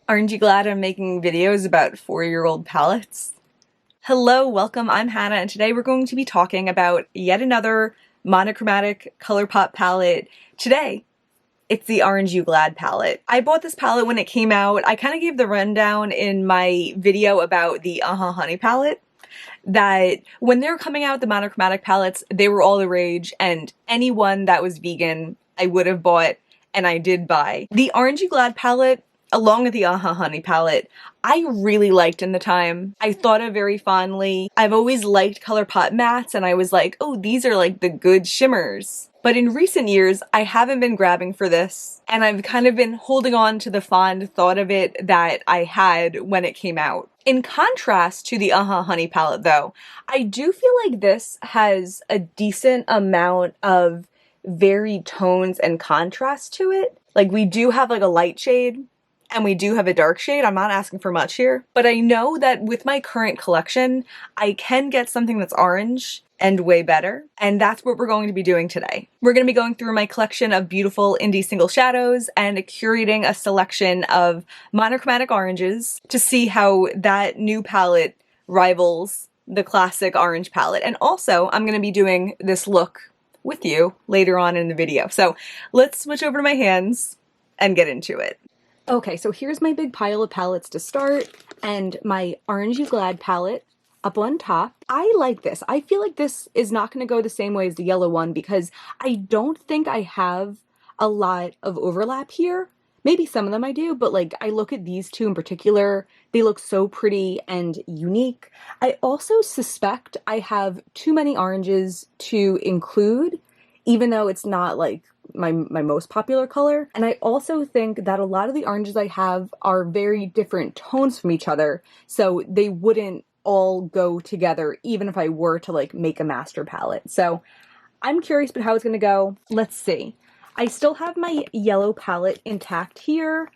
Aren't you glad I'm making videos about 4-year-old palettes? Hello, welcome, I'm Hannah, and today we're going to be talking about yet another monochromatic ColourPop palette. Today, it's the Aren't You Glad palette. I bought this palette when it came out. I kind of gave the rundown in my video about the Honey palette, that when they were coming out, the monochromatic palettes, they were all the rage, and anyone that was vegan, I would have bought, and I did buy. The Aren't You Glad palette, along with the Honey palette, I really liked in the time. I thought of very fondly. I've always liked ColourPop mattes, and I was like, oh, these are like the good shimmers. But in recent years, I haven't been grabbing for this, and I've kind of been holding on to the fond thought of it that I had when it came out. In contrast to the Honey palette though, I do feel like this has a decent amount of varied tones and contrast to it. Like, we do have like a light shade, and we do have a dark shade. I'm not asking for much here, but I know that with my current collection, I can get something that's orange and way better, and that's what we're going to be doing today. We're going to be going through my collection of beautiful indie single shadows and curating a selection of monochromatic oranges to see how that new palette rivals the classic orange palette. And also, I'm going to be doing this look with you later on in the video. So let's switch over to my hands and get into it. Okay, so here's my big pile of palettes to start, and my Aren't You Glad palette up on top. I like this. I feel like this is not going to go the same way as the yellow one because I don't think I have a lot of overlap here. Maybe some of them I do, but like I look at these two in particular, they look so pretty and unique. I also suspect I have too many oranges to include, even though it's not like my most popular color. And I also think that a lot of the oranges I have are very different tones from each other, so they wouldn't all go together even if I were to like make a master palette. So I'm curious about how it's gonna go. Let's see. I still have my yellow palette intact here.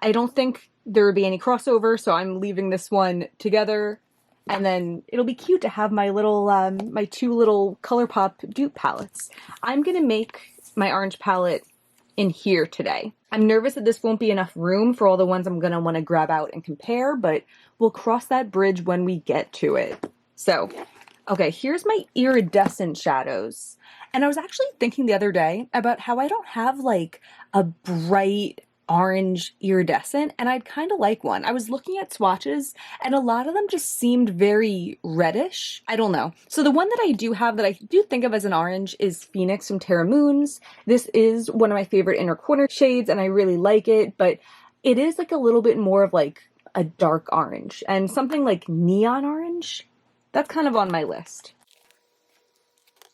I don't think there would be any crossover, so I'm leaving this one together. And then it'll be cute to have my little, my two little ColourPop dupe palettes. I'm gonna make my orange palette in here today. I'm nervous that this won't be enough room for all the ones I'm gonna wanna grab out and compare, but we'll cross that bridge when we get to it. So, okay, here's my iridescent shadows. And I was actually thinking the other day about how I don't have like a bright orange iridescent, and I'd kind of like one. I was looking at swatches and a lot of them just seemed very reddish. I don't know. So the one that I do have that I do think of as an orange is Phoenix from Terra Moons. This is one of my favorite inner corner shades and I really like it, but it is like a little bit more of like a dark orange, and something like neon orange, that's kind of on my list.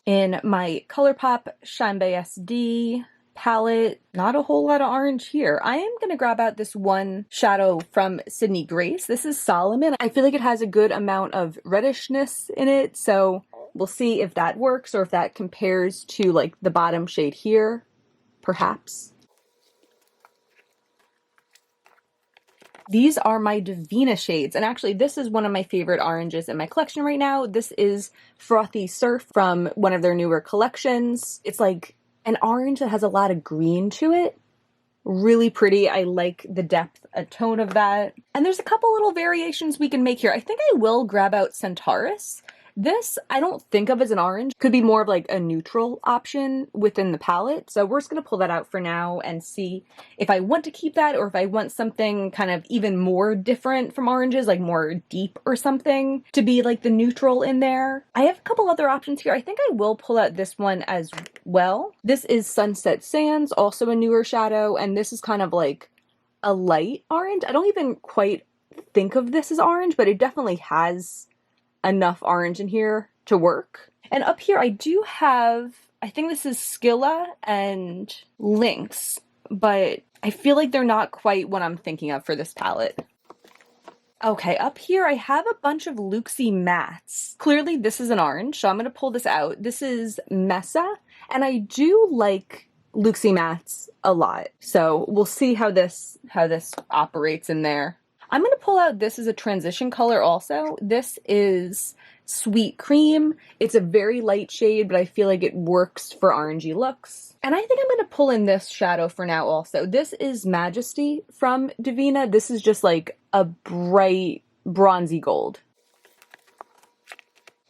In my ColourPop Shanbae SD palette, not a whole lot of orange here. I am going to grab out this one shadow from Sydney Grace. This is Solomon. I feel like it has a good amount of reddishness in it, so we'll see if that works or if that compares to like the bottom shade here, perhaps. These are my Divina shades, and actually this is one of my favorite oranges in my collection right now. This is Frothy Surf from one of their newer collections. It's like an orange that has a lot of green to it. Really pretty. I like the depth, a tone of that. And there's a couple little variations we can make here. I think I will grab out Centaurus. This, I don't think of as an orange. Could be more of like a neutral option within the palette. So we're just gonna pull that out for now and see if I want to keep that or if I want something kind of even more different from oranges, like more deep or something, to be like the neutral in there. I have a couple other options here. I think I will pull out this one as well. This is Sunset Sands, also a newer shadow, and this is kind of like a light orange. I don't even quite think of this as orange, but it definitely has enough orange in here to work. And up here I do have, I think this is Skilla and Lynx, but I feel like they're not quite what I'm thinking of for this palette. Okay, up here I have a bunch of Luxie mattes. Clearly this is an orange, so I'm gonna pull this out. This is Mesa, and I do like Luxie mattes a lot, so we'll see how this operates in there. I'm going to pull out this as a transition color also. This is Sweet Cream. It's a very light shade, but I feel like it works for orangey looks. And I think I'm going to pull in this shadow for now also. This is Majesty from Divina. This is just like a bright bronzy gold.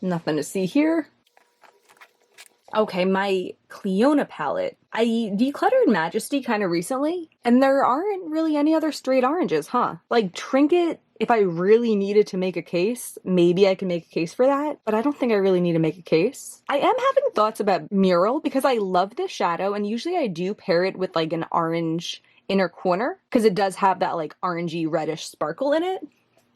Nothing to see here. Okay, my Clionadh palette. I decluttered Majesty kind of recently, and there aren't really any other straight oranges, huh? Like Trinket, if I really needed to make a case, maybe I can make a case for that, but I don't think I really need to make a case. I am having thoughts about Mural because I love this shadow, and usually I do pair it with like an orange inner corner because it does have that like orangey reddish sparkle in it.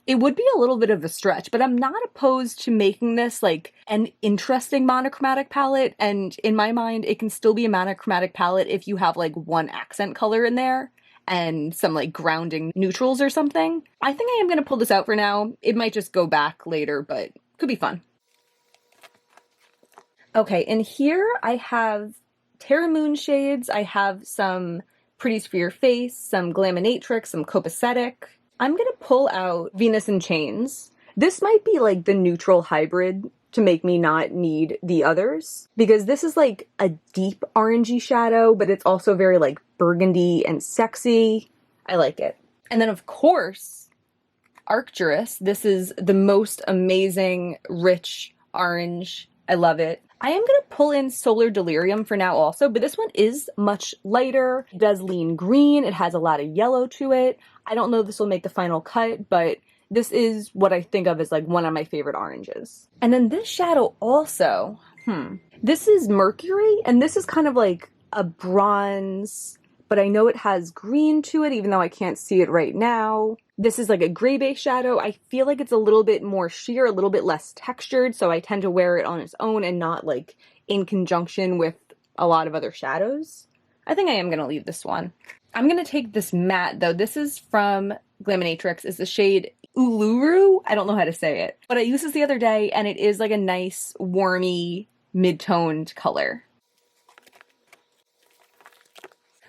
It would be a little bit of a stretch, but I'm not opposed to making this like an interesting monochromatic palette. And in my mind, it can still be a monochromatic palette if you have like one accent color in there and some like grounding neutrals or something. I think I am going to pull this out for now. It might just go back later, but could be fun. Okay, and here I have Terra Moon shades. I have some Pretties for Your Face, some Glaminatrix, some Copacetic. I'm going to pull out Venus in Chains. This might be like the neutral hybrid to make me not need the others, because this is like a deep orangey shadow, but it's also very like burgundy and sexy. I like it. And then of course, Arcturus. This is the most amazing, rich orange. I love it. I am going to pull in Solar Delirium for now also, but this one is much lighter. It does lean green. It has a lot of yellow to it. I don't know if this will make the final cut, but this is what I think of as like one of my favorite oranges. And then this shadow also, this is Mercury, and this is kind of like a bronze, but I know it has green to it, even though I can't see it right now. This is like a gray base shadow. I feel like it's a little bit more sheer, a little bit less textured, so I tend to wear it on its own and not like in conjunction with a lot of other shadows. I think I am going to leave this one. I'm going to take this matte though. This is from Glaminatrix. It's the shade Uluru. I don't know how to say it, but I used this the other day and it is like a nice warmy mid-toned color.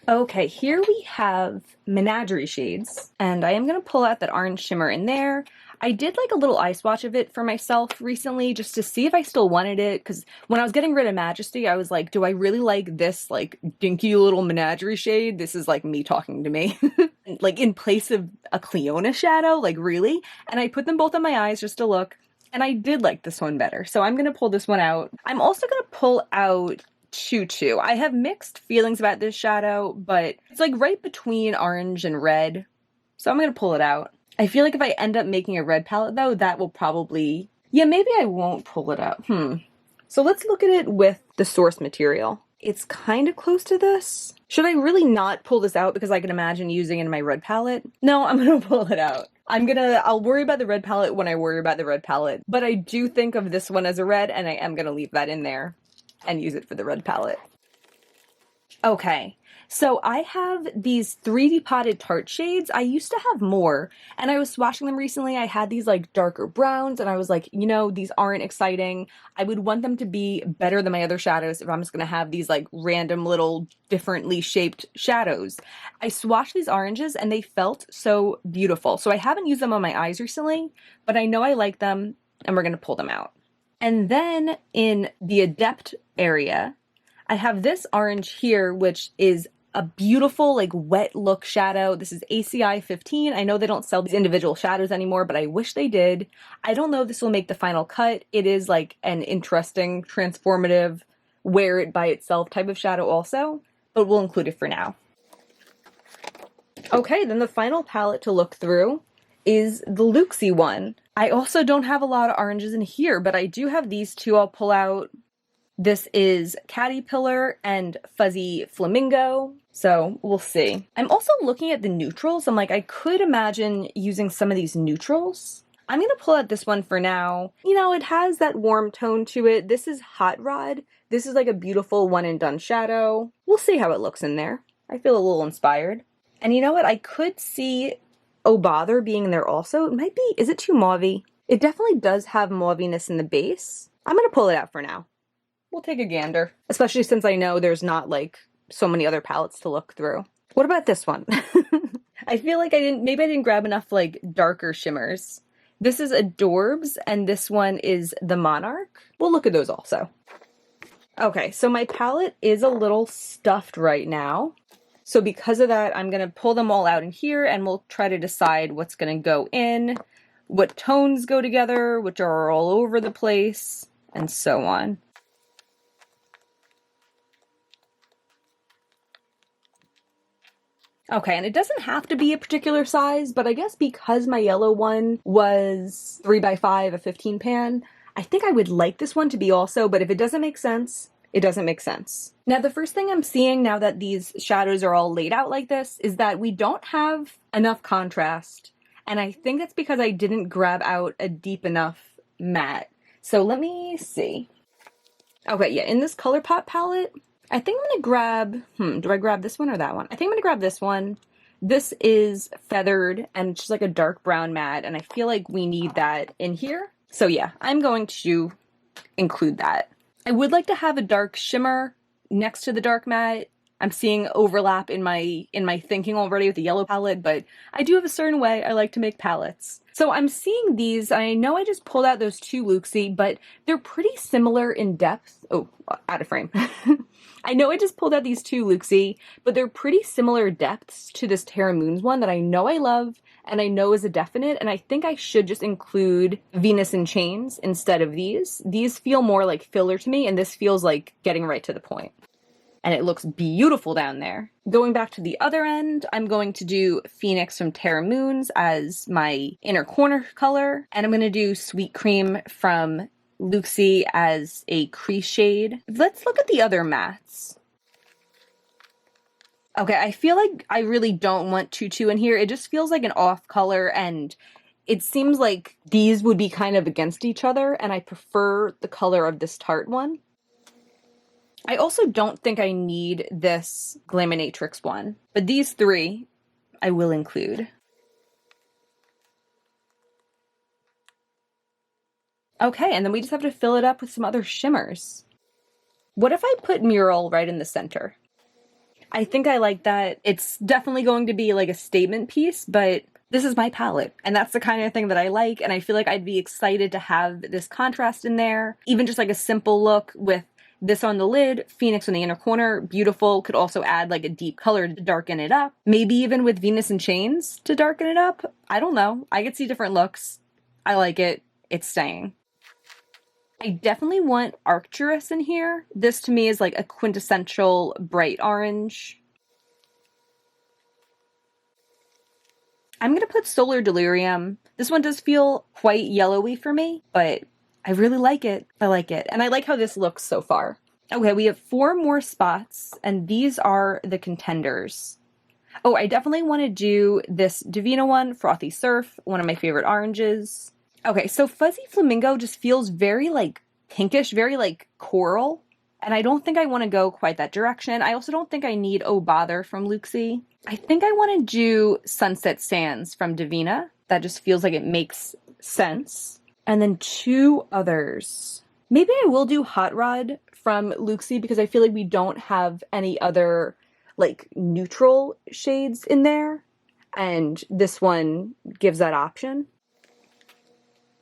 Okay, here we have Menagerie shades, and I am going to pull out that orange shimmer in there. I did like a little eye swatch of it for myself recently just to see if I still wanted it, because when I was getting rid of Majesty, I was like, do I really like this like dinky little Menagerie shade? This is like me talking to me. Like in place of a Clionadh shadow, like really? And I put them both on my eyes just to look, and I did like this one better. So I'm going to pull this one out. I'm also going to pull out Choo Choo. I have mixed feelings about this shadow, but it's like right between orange and red, so I'm gonna pull it out. I feel like if I end up making a red palette though, that will probably, yeah, maybe I won't pull it out. So let's look at it with the source material. It's kind of close to this. Should I really not pull this out because I can imagine using it in my red palette? No, I'm gonna pull it out. I'll worry about the red palette when I worry about the red palette, but I do think of this one as a red, and I am gonna leave that in there and use it for the red palette. Okay, so I have these 3D potted Tarte shades. I used to have more, and I was swatching them recently. I had these like darker browns, and I was like, you know, these aren't exciting. I would want them to be better than my other shadows if I'm just gonna have these like random little differently shaped shadows. I swatched these oranges, and they felt so beautiful. So I haven't used them on my eyes recently, but I know I like them, and we're gonna pull them out. And then in the Adept area, I have this orange here, which is a beautiful, like, wet look shadow. This is ACI 15. I know they don't sell these individual shadows anymore, but I wish they did. I don't know if this will make the final cut. It is, like, an interesting, transformative, wear it by itself type of shadow also, but we'll include it for now. Okay, then the final palette to look through is the Luxie one. I also don't have a lot of oranges in here, but I do have these two I'll pull out. This is Caterpillar and Fuzzy Flamingo, so we'll see. I'm also looking at the neutrals. I'm like, I could imagine using some of these neutrals. I'm gonna pull out this one for now. You know, it has that warm tone to it. This is Hot Rod. This is like a beautiful one and done shadow. We'll see how it looks in there. I feel a little inspired. And you know what? I could see Oh Bother being in there also. It might be, is it too mauvey? It definitely does have mauviness in the base. I'm gonna pull it out for now. We'll take a gander, especially since I know there's not like so many other palettes to look through. What about this one? I feel like maybe I didn't grab enough like darker shimmers. This is Adorbs, and this one is the Monarch. We'll look at those also. Okay, so my palette is a little stuffed right now. So because of that, I'm gonna pull them all out in here and we'll try to decide what's gonna go in, what tones go together, which are all over the place, and so on. Okay, and it doesn't have to be a particular size, but I guess because my yellow one was 3x5, a 15 pan, I think I would like this one to be also, but if it doesn't make sense, it doesn't make sense. Now, the first thing I'm seeing now that these shadows are all laid out like this is that we don't have enough contrast, and I think that's because I didn't grab out a deep enough matte. So let me see. Okay, yeah, in this ColourPop palette, I think I'm gonna grab, do I grab this one or that one? I think I'm gonna grab this one. This is feathered and it's just like a dark brown matte, and I feel like we need that in here. So yeah, I'm going to include that. I would like to have a dark shimmer next to the dark matte. I'm seeing overlap in my thinking already with the yellow palette, but I do have a certain way I like to make palettes. So I'm seeing these, I know I just pulled out those two Luxie, but they're pretty similar in depth. Oh, out of frame. I know I just pulled out these two Luxie, but they're pretty similar depths to this Terra Moons one that I know I love and I know is a definite, and I think I should just include Venus in Chains instead of these. These feel more like filler to me, and this feels like getting right to the point. And it looks beautiful down there. Going back to the other end, I'm going to do Phoenix from Terra Moons as my inner corner color, and I'm going to do Sweet Cream from Luxie as a crease shade. Let's look at the other mattes. Okay, I feel like I really don't want Tutu in here. It just feels like an off color, and it seems like these would be kind of against each other, and I prefer the color of this Tarte one. I also don't think I need this Glaminatrix one, but these three I will include. Okay, and then we just have to fill it up with some other shimmers. What if I put Mural right in the center? I think I like that. It's definitely going to be like a statement piece, but this is my palette, and that's the kind of thing that I like, and I feel like I'd be excited to have this contrast in there. Even just like a simple look with this on the lid, Phoenix in the inner corner, beautiful. Could also add like a deep color to darken it up. Maybe even with Venus in Chains to darken it up. I don't know. I could see different looks. I like it. It's staying. I definitely want Arcturus in here. This to me is like a quintessential bright orange. I'm gonna put Solar Delirium. This one does feel quite yellowy for me, but I really like it. I like it. And I like how this looks so far. Okay, we have 4 more spots, and these are the contenders. Oh, I definitely want to do this Divina one, Frothy Surf, one of my favorite oranges. Okay, so Fuzzy Flamingo just feels very like pinkish, very like coral, and I don't think I want to go quite that direction. I also don't think I need Oh Bother from Luxie. I think I want to do Sunset Sands from Divina. That just feels like it makes sense. And then 2 others. Maybe I will do Hot Rod from Luxie because I feel like we don't have any other like neutral shades in there, and this one gives that option.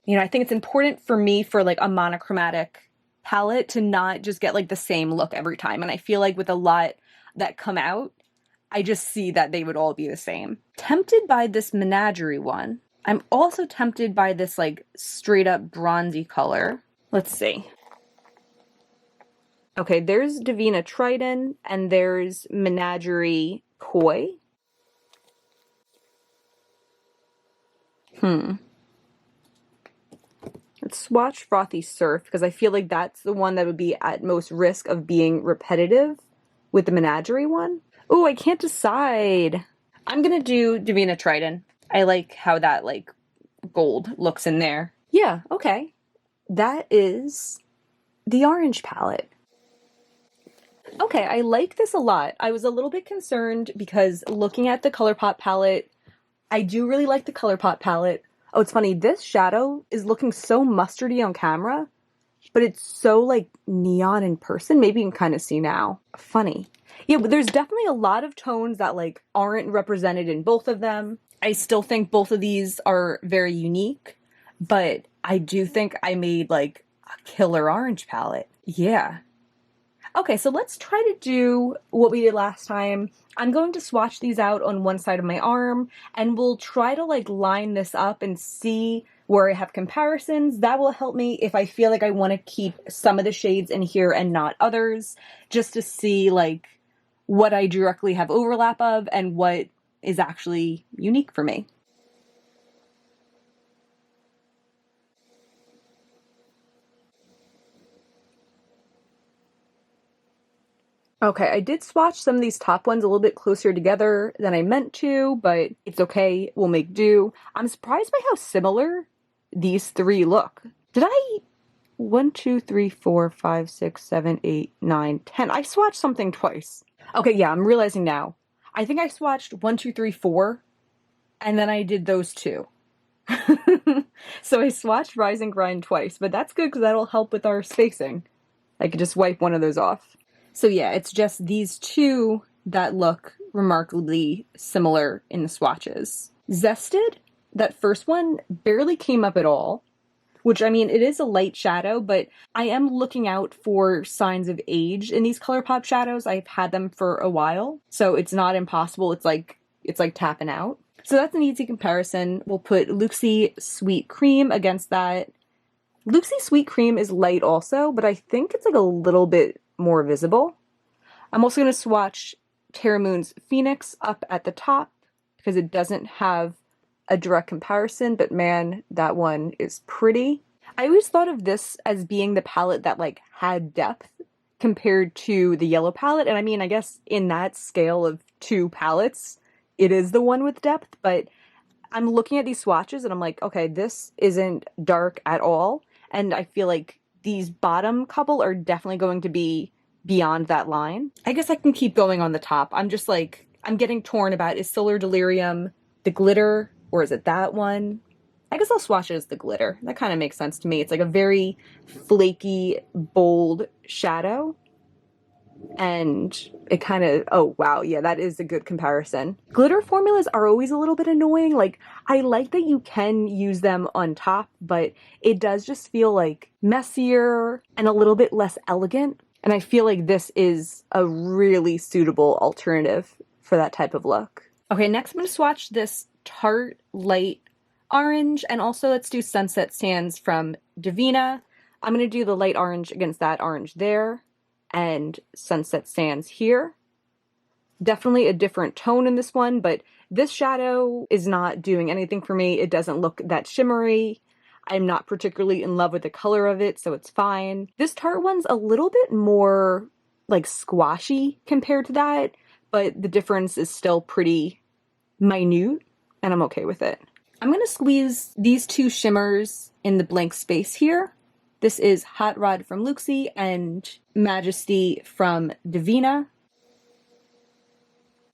You know, I think it's important for me for like a monochromatic palette to not just get like the same look every time. And I feel like with a lot that come out, I just see that they would all be the same. Tempted by this Menagerie one. I'm also tempted by this like straight up bronzy color. Let's see. Okay, there's Divina Triton and there's Menagerie Koi. Let's swatch Frothy Surf because I feel like that's the one that would be at most risk of being repetitive with the Menagerie one. Oh, I can't decide. I'm gonna do Divina Triton. I like how that like gold looks in there. Yeah, okay. That is the orange palette. Okay, I like this a lot. I was a little bit concerned because looking at the ColourPop palette, I do really like the ColourPop palette. Oh, it's funny, this shadow is looking so mustardy on camera, but it's so like neon in person. Maybe you can kind of see now. Funny. Yeah, but there's definitely a lot of tones that like aren't represented in both of them. I still think both of these are very unique, but I do think I made like a killer orange palette. Yeah. Okay, so let's try to do what we did last time. I'm going to swatch these out on one side of my arm, and we'll try to like line this up and see where I have comparisons. That will help me if I feel like I want to keep some of the shades in here and not others, just to see like what I directly have overlap of and what is actually unique for me. Okay, I did swatch some of these top ones a little bit closer together than I meant to, but it's okay, we'll make do. I'm surprised by how similar these three look. Did I 1, 2, 3, 4, 5, 6, 7, 8, 9, 10? I swatched something twice. Okay, yeah, I'm realizing now. I think I swatched 1, 2, 3, 4, and then I did those two. So I swatched Rise and Grind twice, but that's good because that'll help with our spacing. I could just wipe one of those off. So yeah, it's just these two that look remarkably similar in the swatches. Zested, that first one, barely came up at all, which, I mean, it is a light shadow, but I am looking out for signs of age in these ColourPop shadows. I've had them for a while, so it's not impossible. It's like tapping out. So that's an easy comparison. We'll put Luxie Sweet Cream against that. Luxie Sweet Cream is light also, but I think it's like a little bit more visible. I'm also going to swatch Terra Moon's Phoenix up at the top because it doesn't have a direct comparison, but man, that one is pretty. I always thought of this as being the palette that like had depth compared to the yellow palette, and I mean, I guess in that scale of two palettes, it is the one with depth, but I'm looking at these swatches and I'm like, okay, this isn't dark at all, and I feel like these bottom couple are definitely going to be beyond that line. I guess I can keep going on the top. I'm just like, I'm getting torn about, is Solar Delirium the glitter or is it that one? I guess I'll swatch it as the glitter. That kind of makes sense to me. It's like a very flaky, bold shadow. And it kind of, oh wow, yeah, that is a good comparison. Glitter formulas are always a little bit annoying. Like, I like that you can use them on top, but it does just feel like messier and a little bit less elegant. And I feel like this is a really suitable alternative for that type of look. Okay, next I'm going to swatch this Tarte Light Orange, and also let's do Sunset Sands from Divina. I'm going to do the light orange against that orange there, and Sunset Sands here. Definitely a different tone in this one, but this shadow is not doing anything for me. It doesn't look that shimmery. I'm not particularly in love with the color of it, so it's fine. This Tarte one's a little bit more like squashy compared to that, but the difference is still pretty minute, and I'm okay with it. I'm going to squeeze these two shimmers in the blank space here. This is Hot Rod from Luxie and Majesty from Divina.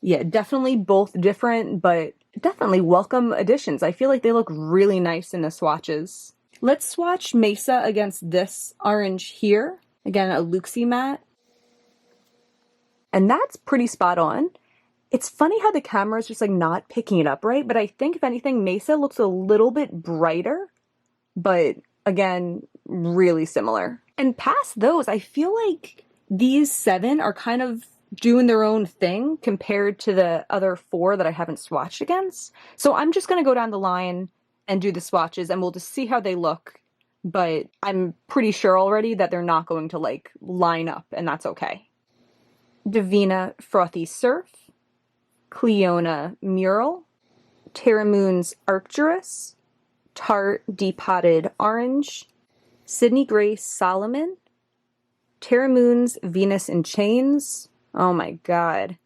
Yeah, definitely both different, but definitely welcome additions. I feel like they look really nice in the swatches. Let's swatch Mesa against this orange here. Again, a Luxie matte. And that's pretty spot on. It's funny how the camera is just like not picking it up right, but I think if anything, Mesa looks a little bit brighter, but again, really similar. And past those, I feel like these 7 are kind of doing their own thing compared to the other 4 that I haven't swatched against. So I'm just going to go down the line and do the swatches and we'll just see how they look. But I'm pretty sure already that they're not going to like line up, and that's okay. Divina Frothy Surf, Cleona Mural, Terra Moon's Arcturus, Tarte Depotted Orange, Sydney Grace Solomon, Terra Moon's Venus in Chains, oh my god,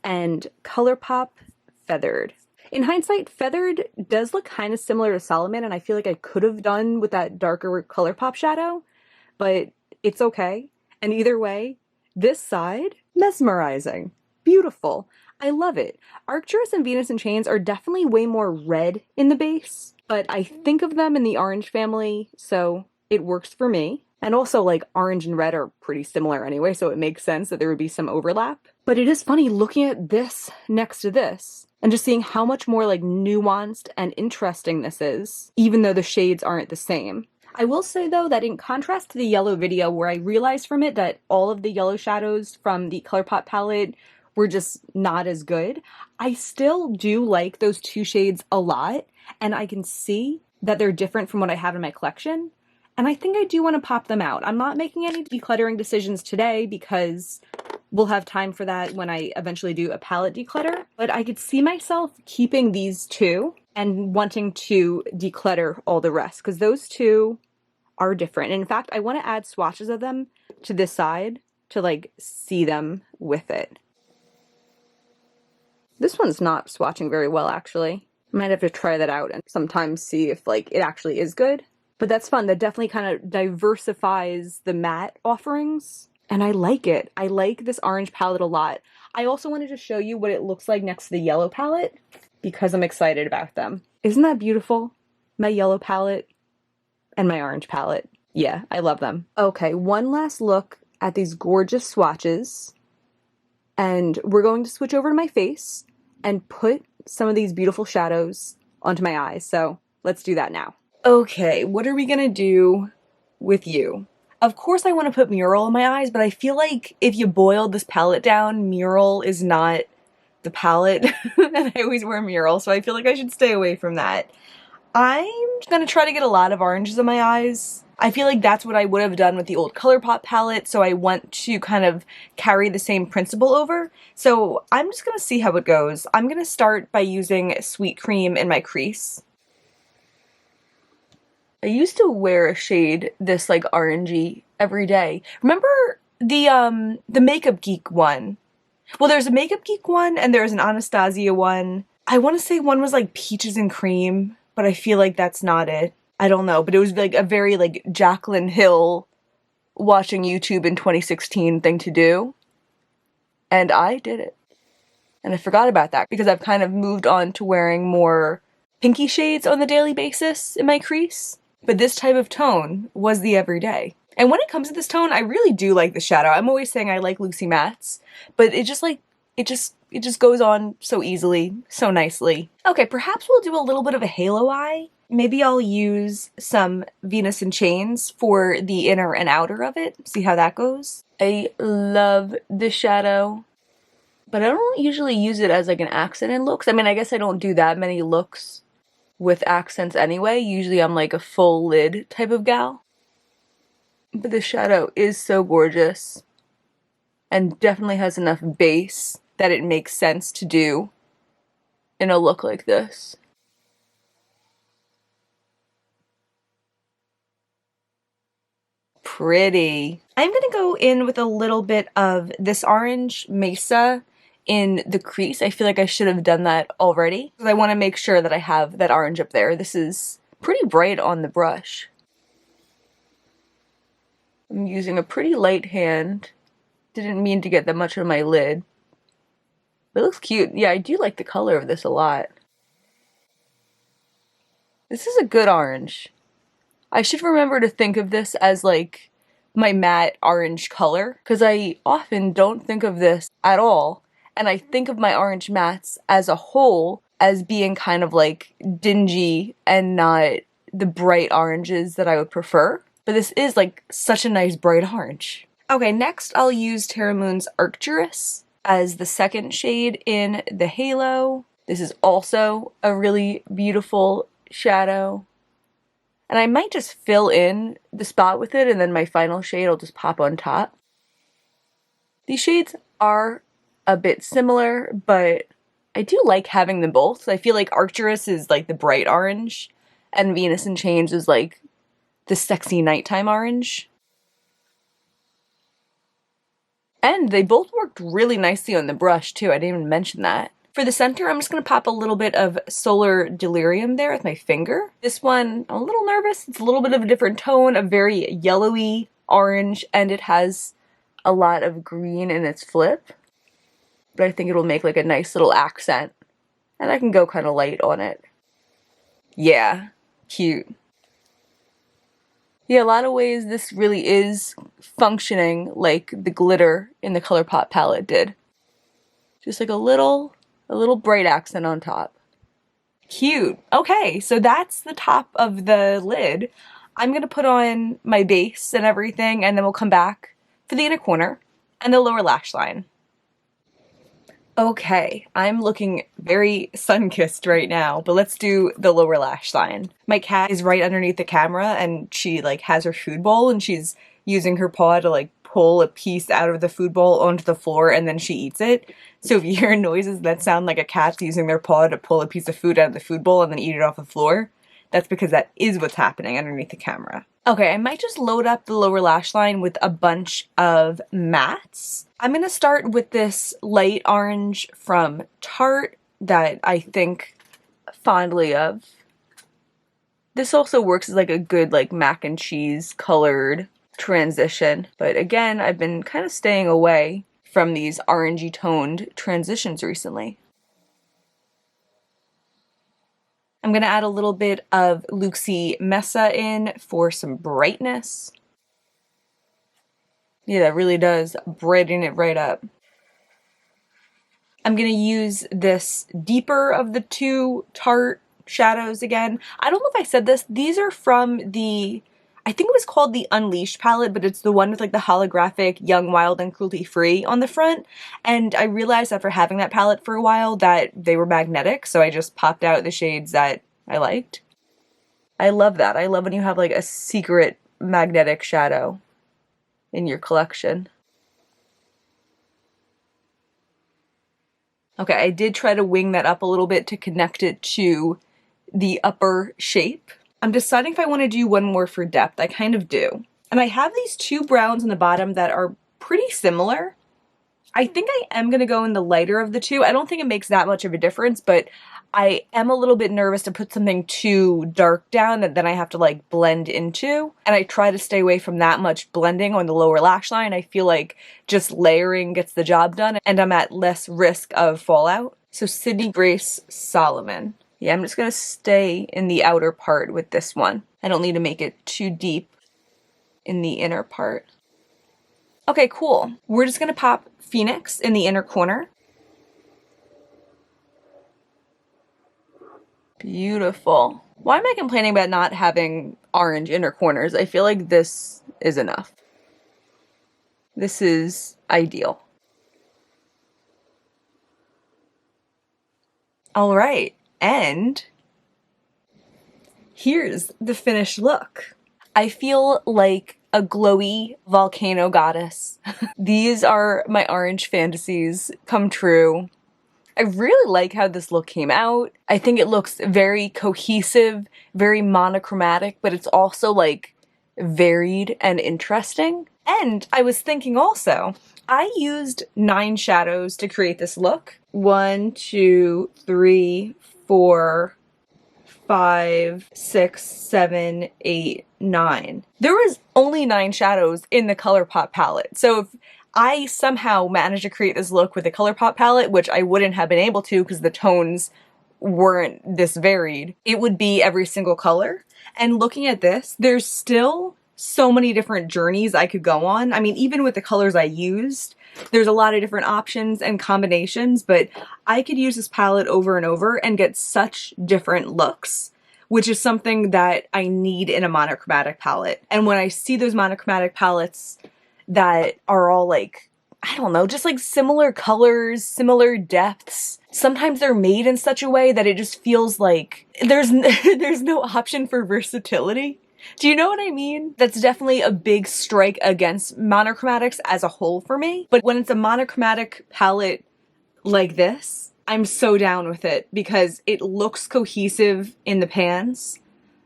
and ColourPop Feathered. In hindsight, Feathered does look kind of similar to Solomon, and I feel like I could have done with that darker ColourPop shadow, but it's okay. And either way, this side, mesmerizing, beautiful. I love it. Arcturus and Venus in Chains are definitely way more red in the base, but I think of them in the orange family, so it works for me. And also, like, orange and red are pretty similar anyway, so it makes sense that there would be some overlap. But it is funny looking at this next to this and just seeing how much more, like, nuanced and interesting this is, even though the shades aren't the same. I will say, though, that in contrast to the yellow video, where I realized from it that all of the yellow shadows from the ColourPop palette were just not as good, I still do like those two shades a lot, and I can see that they're different from what I have in my collection. And I think I do want to pop them out. I'm not making any decluttering decisions today because we'll have time for that when I eventually do a palette declutter. But I could see myself keeping these two and wanting to declutter all the rest because those two are different. And in fact, I want to add swatches of them to this side to like see them with it. This one's not swatching very well, actually. I might have to try that out and sometimes see if like it actually is good. But that's fun. That definitely kind of diversifies the matte offerings. And I like it. I like this orange palette a lot. I also wanted to show you what it looks like next to the yellow palette because I'm excited about them. Isn't that beautiful? My yellow palette and my orange palette. Yeah, I love them. Okay, one last look at these gorgeous swatches. And we're going to switch over to my face and put some of these beautiful shadows onto my eyes. So let's do that now. Okay, what are we gonna do with you? Of course I want to put Mural in my eyes, but I feel like if you boiled this palette down, Mural is not the palette. And I always wear Mural, so I feel like I should stay away from that. I'm gonna try to get a lot of oranges in my eyes. I feel like that's what I would have done with the old ColourPop palette, so I want to kind of carry the same principle over. So I'm just gonna see how it goes. I'm gonna start by using Sweet Cream in my crease. I used to wear a shade this like orangey every day. Remember the Makeup Geek one? Well, there's a Makeup Geek one and there's an Anastasia one. I want to say one was like Peaches and Cream, but I feel like that's not it. I don't know, but it was like a very like Jaclyn Hill watching YouTube in 2016 thing to do. And I did it. And I forgot about that because I've kind of moved on to wearing more pinky shades on the daily basis in my crease. But this type of tone was the everyday. And when it comes to this tone, I really do like the shadow. I'm always saying I like Lucy Mattes, but it just goes on so easily, so nicely. Okay, perhaps we'll do a little bit of a halo eye. Maybe I'll use some Venus in Chains for the inner and outer of it. See how that goes. I love this shadow, but I don't usually use it as like an accent in looks. I mean, I guess I don't do that many looks with accents anyway. Usually I'm like a full lid type of gal. But the shadow is so gorgeous and definitely has enough base that it makes sense to do in a look like this. Pretty. I'm gonna go in with a little bit of this orange Mesa in the crease. I feel like I should have done that already because I want to make sure that I have that orange up there. This is pretty bright on the brush. I'm using a pretty light hand. Didn't mean to get that much on my lid. But it looks cute. Yeah, I do like the color of this a lot. This is a good orange. I should remember to think of this as like my matte orange color because I often don't think of this at all. And I think of my orange mattes as a whole as being kind of like dingy and not the bright oranges that I would prefer. But this is like such a nice bright orange. Okay, next I'll use Terra Moon's Arcturus as the second shade in the halo. This is also a really beautiful shadow. And I might just fill in the spot with it and then my final shade will just pop on top. These shades are a bit similar, but I do like having them both. I feel like Arcturus is like the bright orange and Venus in Chains is like the sexy nighttime orange. And they both worked really nicely on the brush too. I didn't even mention that. For the center, I'm just going to pop a little bit of Solar Delirium there with my finger. This one, I'm a little nervous. It's a little bit of a different tone, a very yellowy orange, and it has a lot of green in its flip. But I think it'll make like a nice little accent. And I can go kind of light on it. Yeah, cute. Yeah, a lot of ways this really is functioning like the glitter in the ColourPop palette did. Just like a little bright accent on top. Cute. Okay, so that's the top of the lid. I'm gonna put on my base and everything, and then we'll come back for the inner corner and the lower lash line. Okay, I'm looking very sun-kissed right now, but let's do the lower lash line. My cat is right underneath the camera and she like has her food bowl and she's using her paw to like pull a piece out of the food bowl onto the floor and then she eats it. So if you hear noises that sound like a cat's using their paw to pull a piece of food out of the food bowl and then eat it off the floor, that's because that is what's happening underneath the camera. Okay, I might just load up the lower lash line with a bunch of mattes. I'm gonna start with this light orange from Tarte that I think fondly of. This also works as like a good like mac and cheese colored transition, but again, I've been kind of staying away from these orangey toned transitions recently. I'm gonna add a little bit of Luxie Mesa in for some brightness. Yeah, that really does brighten it right up. I'm gonna use this deeper of the two Tarte shadows again. I don't know if I said this, these are from the, I think it was called the Unleashed palette, but it's the one with like the holographic Young, Wild, and Cruelty Free on the front. And I realized after having that palette for a while that they were magnetic, so I just popped out the shades that I liked. I love that. I love when you have like a secret magnetic shadow in your collection. Okay, I did try to wing that up a little bit to connect it to the upper shape. I'm deciding if I want to do one more for depth. I kind of do. And I have these two browns on the bottom that are pretty similar. I think I am going to go in the lighter of the two. I don't think it makes that much of a difference, but I am a little bit nervous to put something too dark down that then I have to like blend into. And I try to stay away from that much blending on the lower lash line. I feel like just layering gets the job done and I'm at less risk of fallout. So Sydney Grace Solomon. Yeah, I'm just going to stay in the outer part with this one. I don't need to make it too deep in the inner part. Okay, cool. We're just gonna pop Phoenix in the inner corner. Beautiful. Why am I complaining about not having orange inner corners? I feel like this is enough. This is ideal. All right, and here's the finished look. I feel like a glowy volcano goddess. These are my orange fantasies come true. I really like how this look came out. I think it looks very cohesive, very monochromatic, but it's also like varied and interesting. And I was thinking also, I used 9 shadows to create this look. 1, 2, 3, 4, 5, 6, 7, 8, 9. There was only 9 shadows in the ColourPop palette. So if I somehow managed to create this look with the ColourPop palette, which I wouldn't have been able to because the tones weren't this varied, it would be every single color. And looking at this, there's still so many different journeys I could go on. I mean, even with the colors I used, there's a lot of different options and combinations, but I could use this palette over and over and get such different looks, which is something that I need in a monochromatic palette. And when I see those monochromatic palettes that are all like, I don't know, just like similar colors, similar depths, sometimes they're made in such a way that it just feels like there's no option for versatility. Do you know what I mean? That's definitely a big strike against monochromatics as a whole for me. But when it's a monochromatic palette like this, I'm so down with it because it looks cohesive in the pans.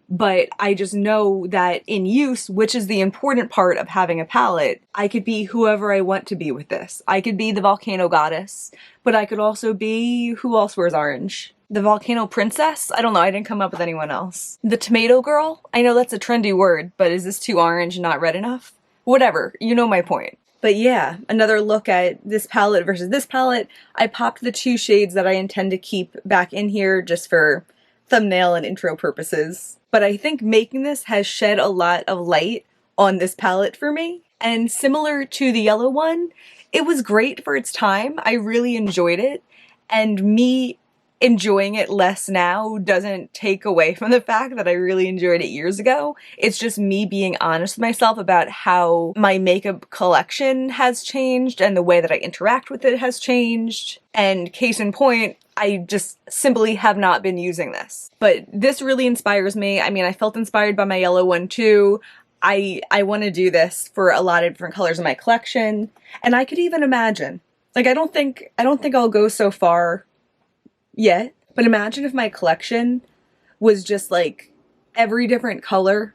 But I just know that in use, which is the important part of having a palette, I could be whoever I want to be with this. I could be the volcano goddess, but I could also be, who else wears orange? The volcano princess? I don't know, I didn't come up with anyone else. The tomato girl? I know that's a trendy word, but is this too orange and not red enough? Whatever, you know my point. But yeah, another look at this palette versus this palette. I popped the 2 shades that I intend to keep back in here just for thumbnail and intro purposes. But I think making this has shed a lot of light on this palette for me. And similar to the yellow one, it was great for its time. I really enjoyed it. And me enjoying it less now doesn't take away from the fact that I really enjoyed it years ago. It's just me being honest with myself about how my makeup collection has changed and the way that I interact with it has changed. And case in point, I just simply have not been using this. But this really inspires me. I mean, I felt inspired by my yellow one too. I want to do this for a lot of different colors in my collection. And I could even imagine, like, I don't think I'll go so far yet, but imagine if my collection was just like every different color,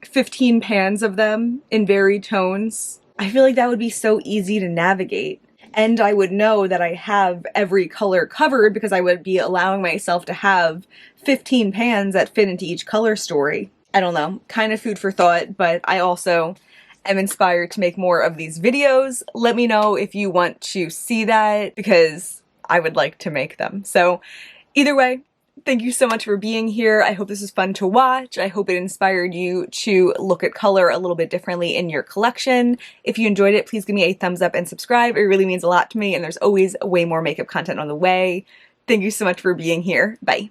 15 pans of them in varied tones. I feel like that would be so easy to navigate. And I would know that I have every color covered because I would be allowing myself to have 15 pans that fit into each color story. I don't know, kind of food for thought, but I also am inspired to make more of these videos. Let me know if you want to see that because I would like to make them. So either way, thank you so much for being here. I hope this was fun to watch. I hope it inspired you to look at color a little bit differently in your collection. If you enjoyed it, please give me a thumbs up and subscribe. It really means a lot to me, and there's always way more makeup content on the way. Thank you so much for being here. Bye.